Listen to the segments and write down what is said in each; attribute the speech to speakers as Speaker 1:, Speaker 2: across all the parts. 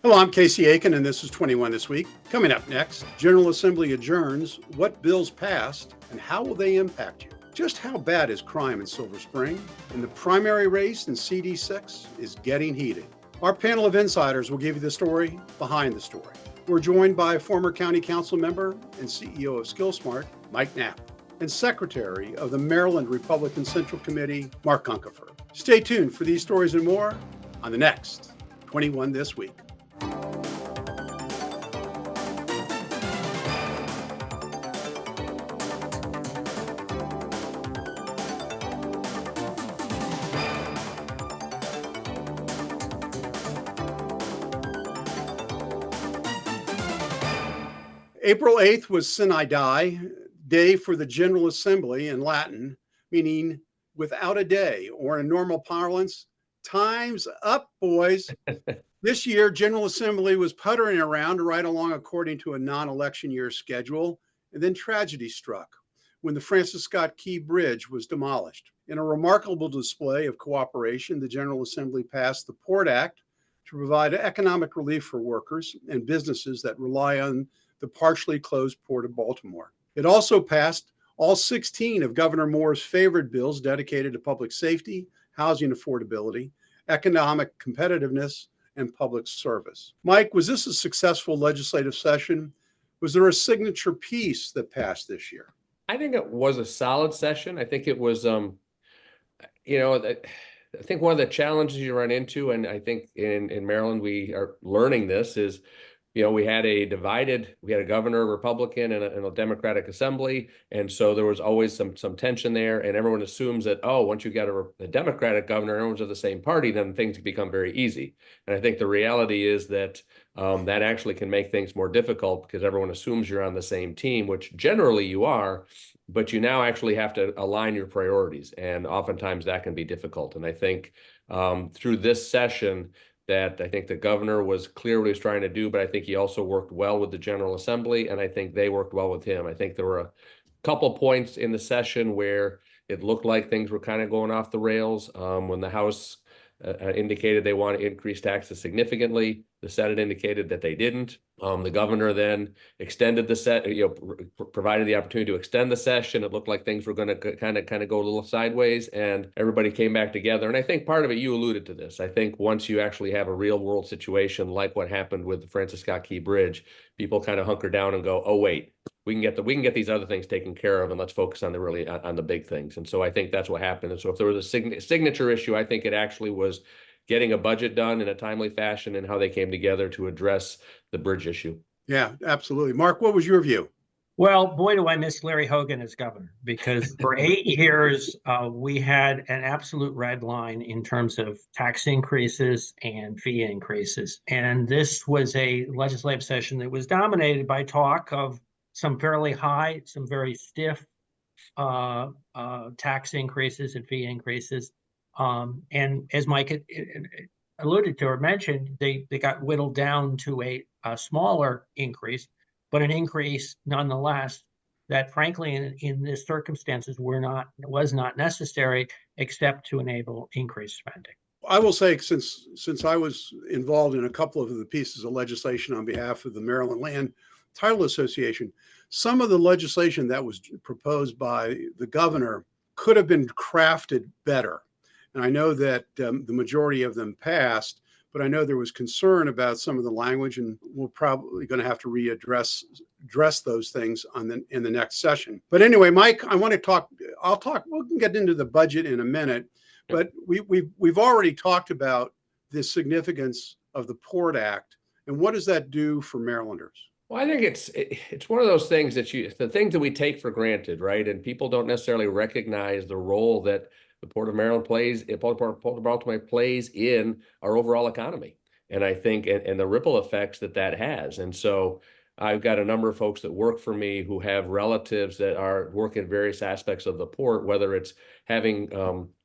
Speaker 1: Hello, I'm Casey Aiken, and this is 21 This Week. Coming up next, General Assembly adjourns, what bills passed, and how will they impact you? Just how bad is crime in Silver Spring? And the primary race in CD6 is getting heated. Our panel of insiders will give you the story behind the story. We're joined by former County Council member and CEO of SkillSmart, Mike Knapp, and Secretary of the Maryland Republican Central Committee, Mark Uncapher. Stay tuned for these stories and more on the next 21 This Week. April 8th was Sine Die, day for the General Assembly in Latin, meaning without a day, or in normal parlance, time's up, boys. This year, General Assembly was puttering around right along according to a non-election year schedule, and then tragedy struck when the Francis Scott Key Bridge was demolished. In a remarkable display of cooperation, the General Assembly passed the Port Act to provide economic relief for workers and businesses that rely on the partially closed Port of Baltimore. It also passed all 16 of Governor Moore's favorite bills dedicated to public safety, housing affordability, economic competitiveness, and public service. Mike, was this a successful legislative session? Was there a signature piece that passed this year?
Speaker 2: I think it was a solid session. I think it was, I think one of the challenges you run into, and I think in Maryland we are learning this, is we had a governor, Republican, and a Democratic assembly. And so there was always some tension there. And everyone assumes that, once you get a Democratic governor, everyone's of the same party, then things become very easy. And I think the reality is that that actually can make things more difficult because everyone assumes you're on the same team, which generally you are, but you now actually have to align your priorities. And oftentimes that can be difficult. And I think through this session, that I think the governor was clear what he was trying to do, but I think he also worked well with the General Assembly, and I think they worked well with him. I think there were a couple points in the session where it looked like things were kind of going off the rails. When the House indicated they want to increase taxes significantly, the Senate indicated that they didn't. The governor then extended the provided the opportunity to extend the session. It looked like things were going to kind of go a little sideways, and everybody came back together. And I think part of it, you alluded to this. I think once you actually have a real world situation like what happened with the Francis Scott Key Bridge, people kind of hunker down and go, "Oh wait, we can get these other things taken care of, and let's focus on the big things." And so I think that's what happened. And so if there was a signature issue, I think it actually was getting a budget done in a timely fashion and how they came together to address the bridge issue.
Speaker 1: Yeah, absolutely. Mark, what was your view?
Speaker 3: Well, boy, do I miss Larry Hogan as governor, because for 8 years, we had an absolute red line in terms of tax increases and fee increases. And this was a legislative session that was dominated by talk of some fairly high, some very stiff tax increases and fee increases. And as Mike alluded to or mentioned, they got whittled down to a smaller increase, but an increase nonetheless that, frankly, in this circumstances, was not necessary except to enable increased spending.
Speaker 1: I will say, since I was involved in a couple of the pieces of legislation on behalf of the Maryland Land Title Association, some of the legislation that was proposed by the governor could have been crafted better. And I know that the majority of them passed, but I know there was concern about some of the language, and we're probably going to have to address those things in the next session. But anyway, Mike, we can get into the budget in a minute, but we've already talked about the significance of the Port Act, and what does that do for Marylanders?
Speaker 2: Well, I think it's one of those things the things that we take for granted, right? And people don't necessarily recognize the role that the Port of Maryland Port of Baltimore plays in our overall economy. And I think, and the ripple effects that has. And so I've got a number of folks that work for me who have relatives that are working various aspects of the port, whether it's having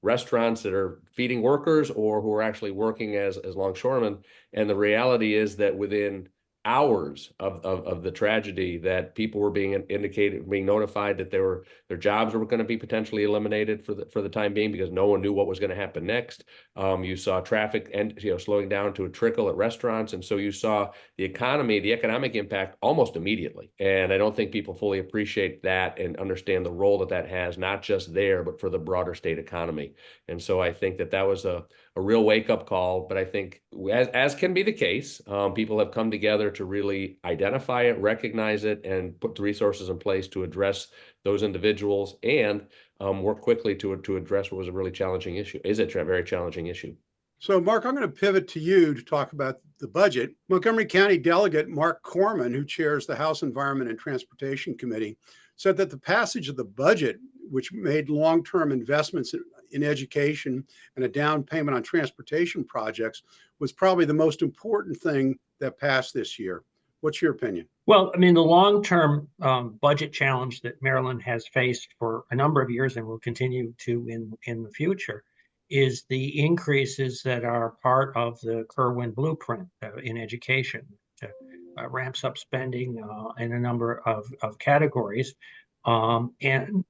Speaker 2: restaurants that are feeding workers or who are actually working as longshoremen. And the reality is that within hours of the tragedy that people were being being notified that their jobs were going to be potentially eliminated for the time being because no one knew what was going to happen next. You saw traffic and slowing down to a trickle at restaurants, and so you saw the economic impact almost immediately. And I don't think people fully appreciate that and understand the role that has, not just there, but for the broader state economy. And so I think that was a real wake-up call. But I think, as can be the case, people have come together to really identify it, recognize it, and put the resources in place to address those individuals and work quickly to address what was a really challenging issue. Is a very challenging issue.
Speaker 1: So, Mark, I'm going to pivot to you to talk about the budget. Montgomery County Delegate Mark Corman, who chairs the House Environment and Transportation Committee, said that the passage of the budget, which made long-term investments in education and a down payment on transportation projects, was probably the most important thing that passed this year. What's your opinion?
Speaker 3: Well, I mean, the long-term budget challenge that Maryland has faced for a number of years and will continue to in the future is the increases that are part of the Kerwin blueprint in education. Ramps up spending in a number of categories, and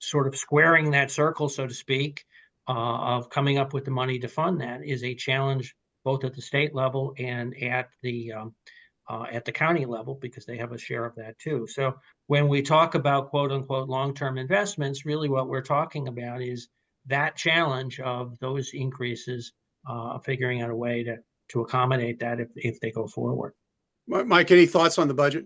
Speaker 3: sort of squaring that circle, so to speak, of coming up with the money to fund that is a challenge both at the state level and at the county level, because they have a share of that too. So when we talk about quote unquote long-term investments, really what we're talking about is that challenge of those increases, figuring out a way to accommodate that if they go forward.
Speaker 1: Mike, any thoughts on the budget?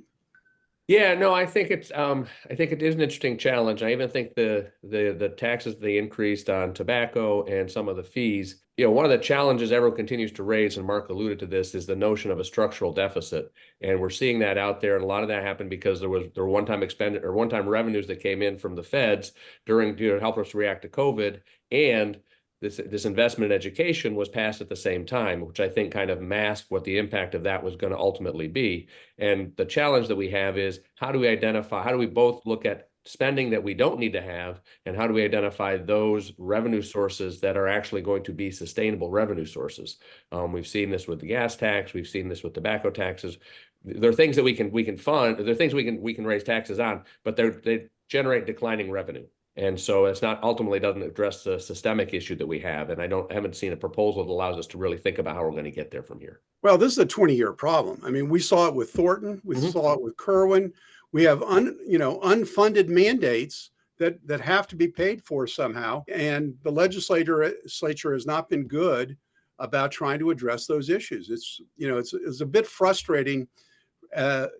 Speaker 2: Yeah, no, I think it is an interesting challenge. I even think the taxes they increased on tobacco and some of the fees. One of the challenges everyone continues to raise, and Mark alluded to this, is the notion of a structural deficit. And we're seeing that out there. And a lot of that happened because there were one-time revenues that came in from the feds to help us react to COVID. And this investment in education was passed at the same time, which I think kind of masked what the impact of that was going to ultimately be. And the challenge that we have is, how do we both look at spending that we don't need to have, and how do we identify those revenue sources that are actually going to be sustainable revenue sources? We've seen this with the gas tax. We've seen this with tobacco taxes. There are things that we can fund. There are things we can raise taxes on, but they generate declining revenue. And so it's not ultimately doesn't address the systemic issue that we have. And I haven't seen a proposal that allows us to really think about how we're going to get there from here.
Speaker 1: Well, this is a 20-year problem. I mean, we saw it with Thornton. We saw it with Kerwin. We have unfunded mandates that have to be paid for somehow. And the legislature has not been good about trying to address those issues. It's a bit frustrating, to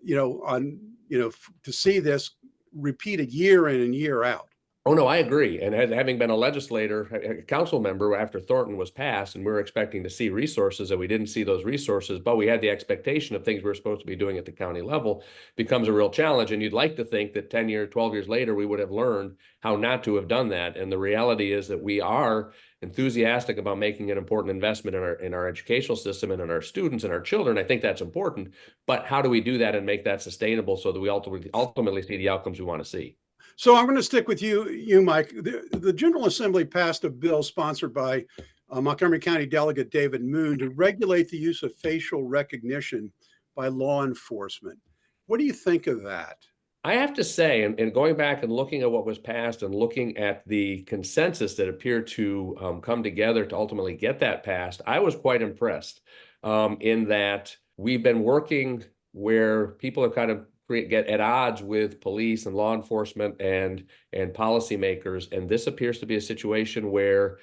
Speaker 1: see this repeated year in and year out.
Speaker 2: Oh, no, I agree. And having been a council member after Thornton was passed, and we were expecting to see resources, and we didn't see those resources, but we had the expectation of things we were supposed to be doing at the county level, becomes a real challenge. And you'd like to think that 12 years later, we would have learned how not to have done that. And the reality is that we are enthusiastic about making an important investment in our educational system and in our students and our children. I think that's important. But how do we do that and make that sustainable so that we ultimately see the outcomes we want to see?
Speaker 1: So I'm going to stick with you, Mike. The General Assembly passed a bill sponsored by Montgomery County Delegate David Moon to regulate the use of facial recognition by law enforcement. What do you think of that?
Speaker 2: I have to say, and going back and looking at what was passed and looking at the consensus that appeared to come together to ultimately get that passed, I was quite impressed in that we've been working where people are kind of get at odds with police and law enforcement and policymakers. And this appears to be a situation where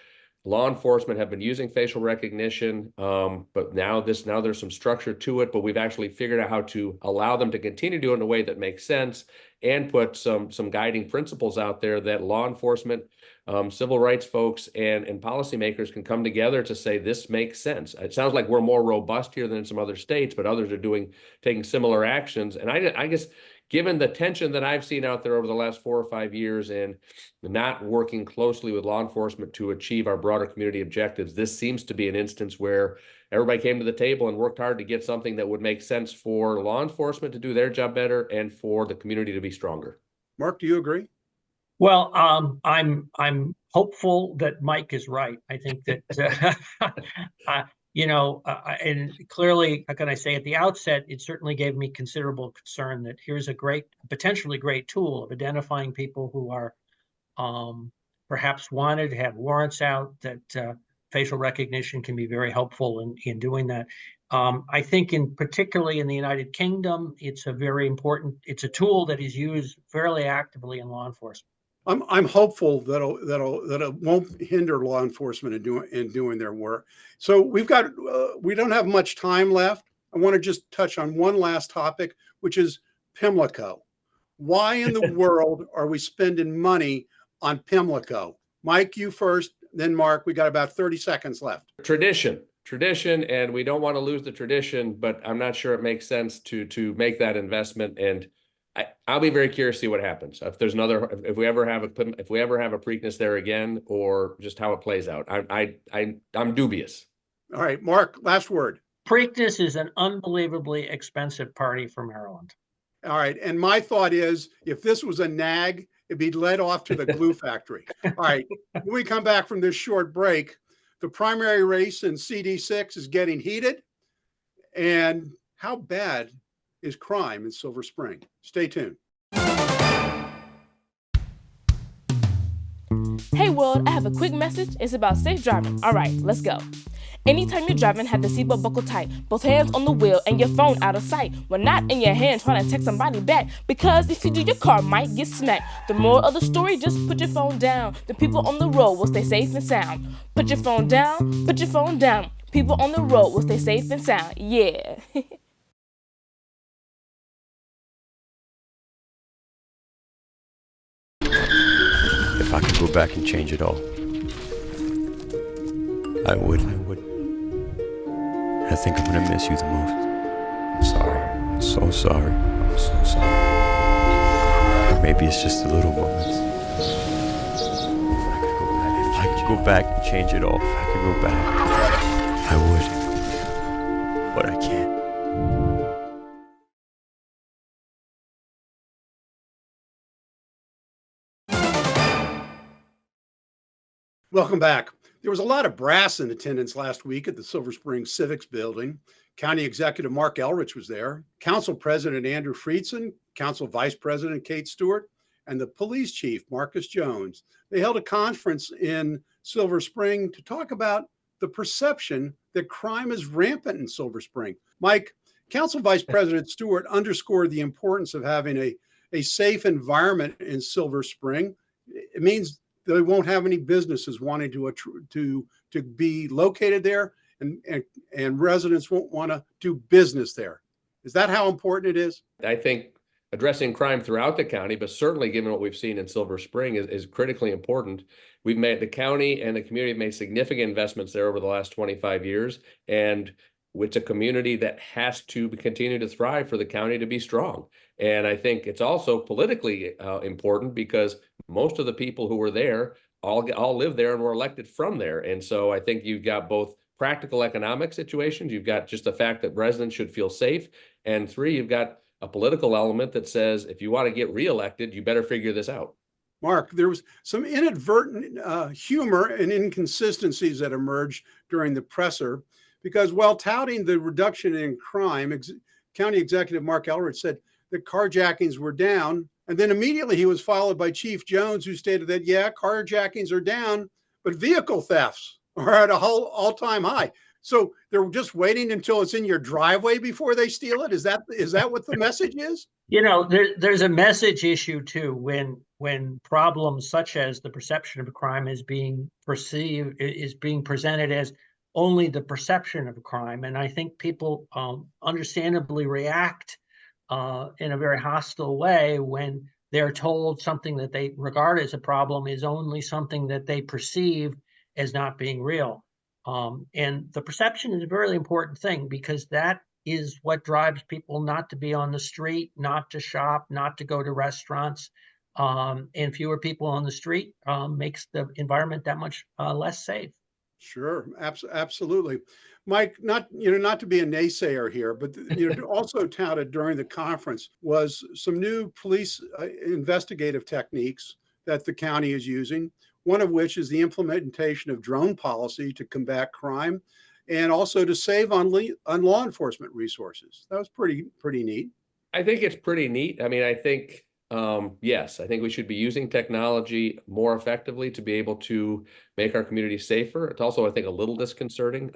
Speaker 2: law enforcement have been using facial recognition, but now there's some structure to it, but we've actually figured out how to allow them to continue to do it in a way that makes sense and put some guiding principles out there that law enforcement, civil rights folks and policymakers can come together to say, this makes sense. It sounds like we're more robust here than in some other states, but others are taking similar actions. And I guess, given the tension that I've seen out there over the last 4 or 5 years and not working closely with law enforcement to achieve our broader community objectives, this seems to be an instance where everybody came to the table and worked hard to get something that would make sense for law enforcement to do their job better and for the community to be stronger.
Speaker 1: Mark, do you agree?
Speaker 3: Well, I'm hopeful that Mike is right. I think that And clearly, how can I say at the outset, it certainly gave me considerable concern that here's a potentially great tool of identifying people who are perhaps wanted, have warrants out, that facial recognition can be very helpful in doing that. I think particularly in the United Kingdom, it's a tool that is used fairly actively in law enforcement.
Speaker 1: I'm hopeful that it won't hinder law enforcement in doing their work. So we don't have much time left. I want to just touch on one last topic, which is Pimlico. Why in the world are we spending money on Pimlico? Mike, you first, then Mark. We got about 30 seconds left.
Speaker 2: Tradition, and we don't want to lose the tradition, but I'm not sure it makes sense to make that investment. And I'll be very curious to see what happens if if we ever have a Preakness there again, or just how it plays out. I'm dubious.
Speaker 1: All right, Mark, last word.
Speaker 3: Preakness is an unbelievably expensive party for Maryland.
Speaker 1: All right, and my thought is, if this was a nag, it'd be led off to the glue factory. All right, when we come back from this short break, the primary race in CD6 is getting heated, and how bad is crime in Silver Spring? Stay tuned.
Speaker 4: Hey world, I have a quick message. It's about safe driving. All right, let's go. Anytime you're driving, have the seatbelt buckled tight. Both hands on the wheel and your phone out of sight. When not in your hand trying to text somebody back. Because if you do, your car might get smacked. The moral of the story, just put your phone down. The people on the road will stay safe and sound. Put your phone down, put your phone down. People on the road will stay safe and sound. Yeah.
Speaker 5: If I could go back and change it all, I would. I think I'm gonna miss you the most. I'm sorry. I'm so sorry. I'm so sorry. Or maybe it's just the little moments. If I could go back and change it all, if I could go back, I would. But I can't.
Speaker 1: Welcome back. There was a lot of brass in attendance last week at the Silver Spring Civics Building. County Executive Mark Elrich was there, Council President Andrew Friedson, Council Vice President Kate Stewart, and the Police Chief Marcus Jones. They held a conference in Silver Spring to talk about the perception that crime is rampant in Silver Spring. Mike, Council Vice President Stewart underscored the importance of having a safe environment in Silver Spring. It means they won't have any businesses wanting to be located there, and residents won't want to do business there. Is that how important it is?
Speaker 2: I think addressing crime throughout the county, but certainly given what we've seen in Silver Spring, is critically important. The county and the community have made significant investments there over the last 25 years, and it's a community that has to continue to thrive for the county to be strong. And I think it's also politically important because most of the people who were there all live there and were elected from there. And so I think you've got both practical economic situations, you've got just the fact that residents should feel safe, and three, you've got a political element that says if you want to get reelected, you better figure this out.
Speaker 1: Mark, there was some inadvertent humor and inconsistencies that emerged during the presser, because while touting the reduction in crime, County Executive Mark Elrich said that carjackings were down, and then immediately he was followed by Chief Jones, who stated that, yeah, carjackings are down, but vehicle thefts are at a whole all-time high. So they're just waiting until it's in your driveway before they steal it? Is that what the message is?
Speaker 3: There's a message issue too when problems such as the perception of a crime is being presented as only the perception of a crime. And I think people understandably react in a very hostile way when they're told something that they regard as a problem is only something that they perceive as not being real. And the perception is a very important thing, because that is what drives people not to be on the street, not to shop, not to go to restaurants. And fewer people on the street makes the environment that much less safe.
Speaker 1: Sure, absolutely. Mike, not to be a naysayer here, but also touted during the conference was some new police investigative techniques that the county is using, one of which is the implementation of drone policy to combat crime. and also to save on law enforcement resources. That was pretty neat.
Speaker 2: I think it's pretty neat. I mean, I think, yes, I think we should be using technology more effectively to be able to make our community safer. It's also, I think, a little disconcerting.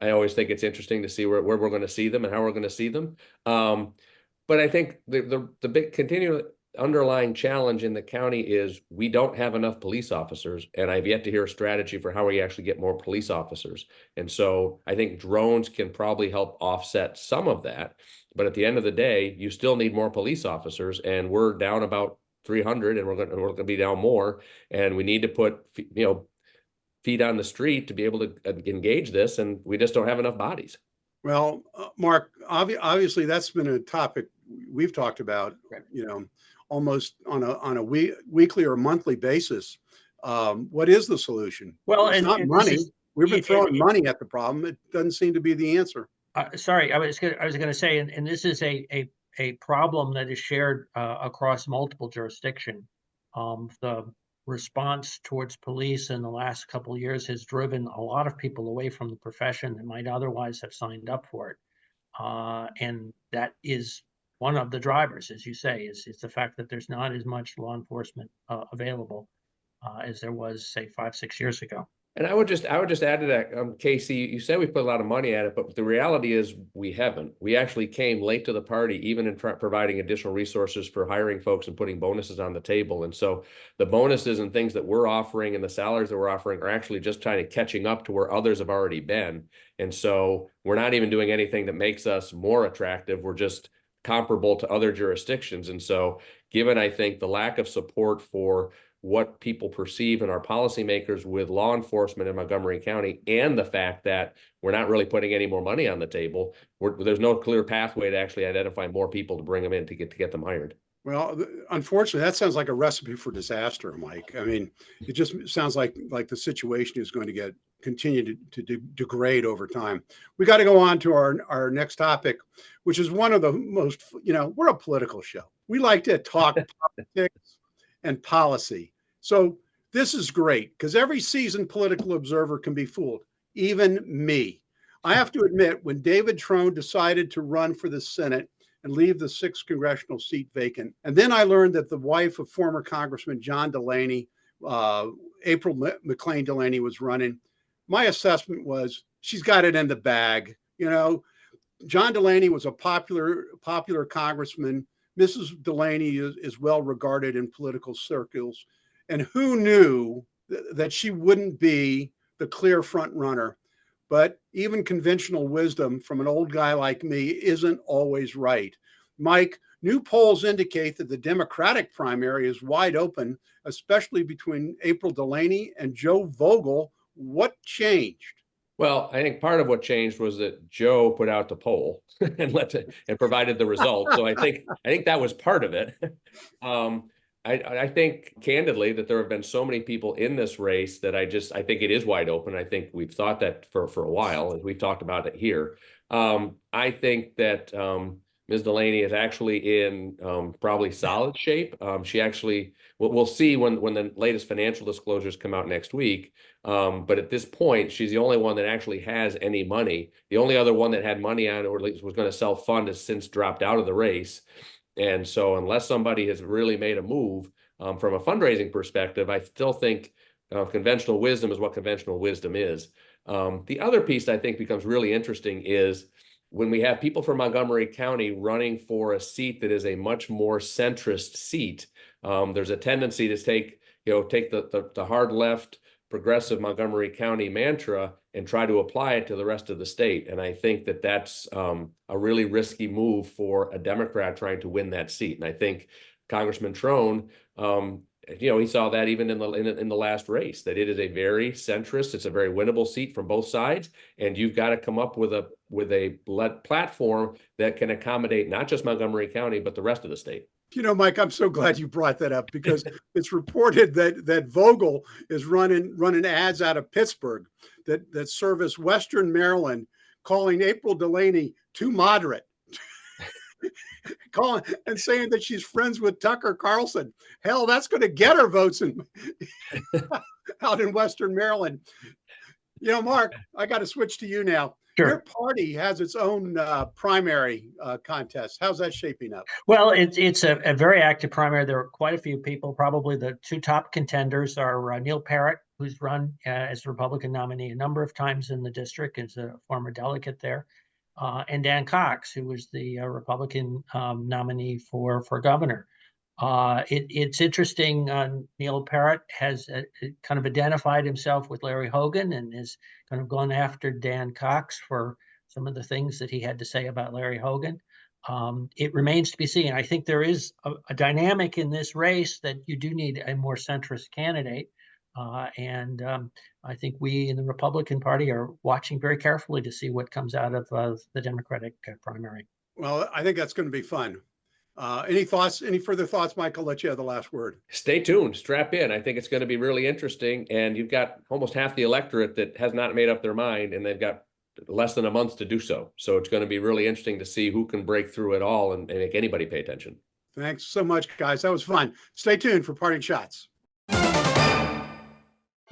Speaker 2: I always think it's interesting to see where we're going to see them and how we're going to see them. But I think the big continuing underlying challenge in the county is we don't have enough police officers, and I've yet to hear a strategy for how we actually get more police officers. And so I think drones can probably help offset some of that. But at the end of the day, you still need more police officers, and we're down about 300, and we're going to be down more. And we need to put, feet on the street to be able to engage this, and we just don't have enough bodies.
Speaker 1: Well, Mark, obviously that's been a topic we've talked about, almost on a weekly or monthly basis. What is the solution?
Speaker 3: Well,
Speaker 1: it's not money. We've been throwing money at the problem. It doesn't seem to be the answer.
Speaker 3: Sorry, I was going to say, and this is a problem that is shared across multiple jurisdictions. The response towards police in the last couple of years has driven a lot of people away from the profession that might otherwise have signed up for it. And that is one of the drivers, as you say, is the fact that there's not as much law enforcement available as there was, say, 5-6 years ago.
Speaker 2: And I would just add to that, Casey, you said we put a lot of money at it, but the reality is we haven't. We actually came late to the party, even in providing additional resources for hiring folks and putting bonuses on the table. And so the bonuses and things that we're offering and the salaries that we're offering are actually just trying to catching up to where others have already been. And so we're not even doing anything that makes us more attractive. We're just comparable to other jurisdictions. And so given, I think, the lack of support for what people perceive in our policymakers with law enforcement in Montgomery County, and the fact that we're not really putting any more money on the table, there's no clear pathway to actually identify more people to bring them in to get them hired.
Speaker 1: Well, unfortunately, that sounds like a recipe for disaster, Mike. I mean, it just sounds like the situation is going to continue to degrade over time. We got to go on to our next topic, which is one of the most, we're a political show. We like to talk politics and policy. So this is great because every seasoned political observer can be fooled, even me. I have to admit, when David Trone decided to run for the Senate and leave the 6th congressional seat vacant, and then I learned that the wife of former Congressman John Delaney, April McLean Delaney, was running, my assessment was she's got it in the bag. John Delaney was a popular congressman. Mrs. Delaney is well regarded in political circles. And who knew that she wouldn't be the clear front runner? But even conventional wisdom from an old guy like me isn't always right. Mike, new polls indicate that the Democratic primary is wide open, especially between April Delaney and Joe Vogel. What changed?
Speaker 2: Well, I think part of what changed was that Joe put out the poll and provided the results. So I think that was part of it. I think candidly that there have been so many people in this race that I think it is wide open. I think we've thought that for a while, as we've talked about it here. I think that Ms. Delaney is actually in probably solid shape. She actually, we'll see when the latest financial disclosures come out next week. But at this point, she's the only one that actually has any money. The only other one that had money on, or at least was going to self-fund, has since dropped out of the race. And so unless somebody has really made a move from a fundraising perspective, I still think conventional wisdom is what conventional wisdom is. The other piece I think becomes really interesting is when we have people from Montgomery County running for a seat that is a much more centrist seat. There's a tendency to take the hard left progressive Montgomery County mantra and try to apply it to the rest of the state. And I think that that's a really risky move for a Democrat trying to win that seat. And I think Congressman Trone, he saw that even in the last race, that it is a very centrist, it's a very winnable seat from both sides. And you've got to come up with a platform that can accommodate not just Montgomery County, but the rest of the state.
Speaker 1: Mike, I'm so glad you brought that up because it's reported that Vogel is running ads out of Pittsburgh that service Western Maryland, calling April Delaney too moderate, calling and saying that she's friends with Tucker Carlson. Hell, that's going to get her votes out in Western Maryland. Mark, I got to switch to you now.
Speaker 3: Sure.
Speaker 1: Your party has its own primary contest. How's that shaping up?
Speaker 3: Well, it's a very active primary. There are quite a few people. Probably the two top contenders are Neil Parrott, who's run as a Republican nominee a number of times in the district, as a former delegate there, and Dan Cox, who was the Republican nominee for governor. It's interesting. Neil Parrott has kind of identified himself with Larry Hogan and has kind of gone after Dan Cox for some of the things that he had to say about Larry Hogan. It remains to be seen. I think there is a dynamic in this race that you do need a more centrist candidate. And I think we in the Republican Party are watching very carefully to see what comes out of the Democratic primary.
Speaker 1: Well, I think that's going to be fun. Any further thoughts, Mike? I'll let you have the last word.
Speaker 2: Stay tuned, strap in. I think it's going to be really interesting. And you've got almost half the electorate that has not made up their mind, and they've got less than a month to do so. So it's going to be really interesting to see who can break through it all and make anybody pay attention.
Speaker 1: Thanks so much, guys. That was fun. Stay tuned for parting shots.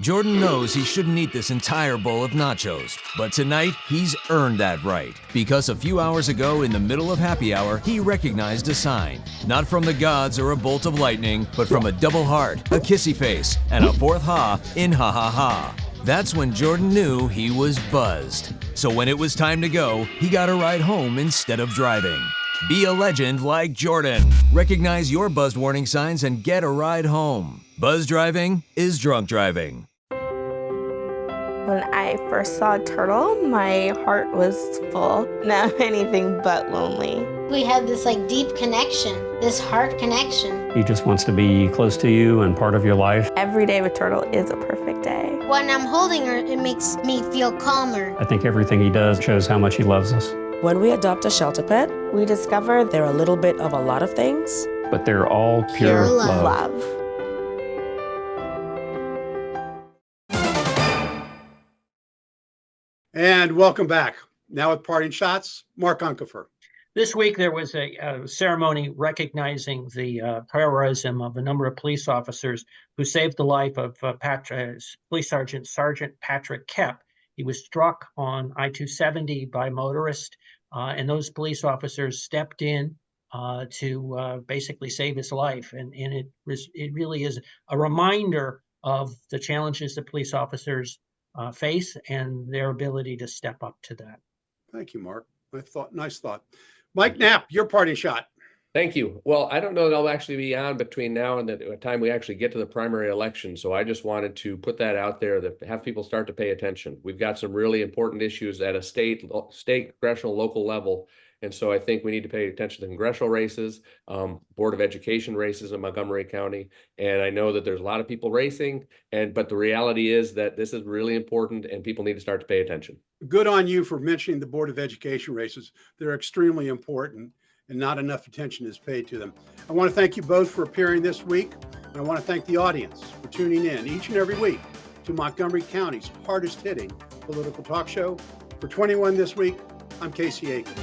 Speaker 6: Jordan knows he shouldn't eat this entire bowl of nachos, but tonight he's earned that right. Because a few hours ago in the middle of happy hour, he recognized a sign. Not from the gods or a bolt of lightning, but from a double heart, a kissy face, and a fourth ha in ha ha ha. That's when Jordan knew he was buzzed. So when it was time to go, he got a ride home instead of driving. Be a legend like Jordan. Recognize your buzzed warning signs and get a ride home. Buzz driving is drunk driving.
Speaker 7: When I first saw Turtle, my heart was full. Now anything but lonely.
Speaker 8: We had this deep connection, this heart connection.
Speaker 9: He just wants to be close to you and part of your life.
Speaker 7: Every day with Turtle is a perfect day.
Speaker 8: When I'm holding her, it makes me feel calmer.
Speaker 9: I think everything he does shows how much he loves us.
Speaker 10: When we adopt a shelter pet,
Speaker 7: We discover
Speaker 10: they're a little bit of a lot of things,
Speaker 9: But they're all pure love.
Speaker 1: And welcome back. Now with parting shots, Mark Uncapher.
Speaker 3: This week, there was a ceremony recognizing the heroism of a number of police officers who saved the life of Police Sergeant Patrick Knapp. He was struck on I-270 by a motorist, and those police officers stepped in to basically save his life. And it really is a reminder of the challenges that police officers face and their ability to step up to that.
Speaker 1: Thank you, Mark. Nice thought. Mike Knapp, your parting shot.
Speaker 2: Thank you. Well, I don't know that I'll actually be on between now and the time we actually get to the primary election. So I just wanted to put that out there, that have people start to pay attention. We've got some really important issues at a state, congressional, local level. And so I think we need to pay attention to congressional races, Board of Education races in Montgomery County. And I know that there's a lot of people racing, but the reality is that this is really important and people need to start to pay attention.
Speaker 1: Good on you for mentioning the Board of Education races. They're extremely important and not enough attention is paid to them. I want to thank you both for appearing this week. And I want to thank the audience for tuning in each and every week to Montgomery County's hardest hitting political talk show. For 21 this week, I'm Casey Aiken.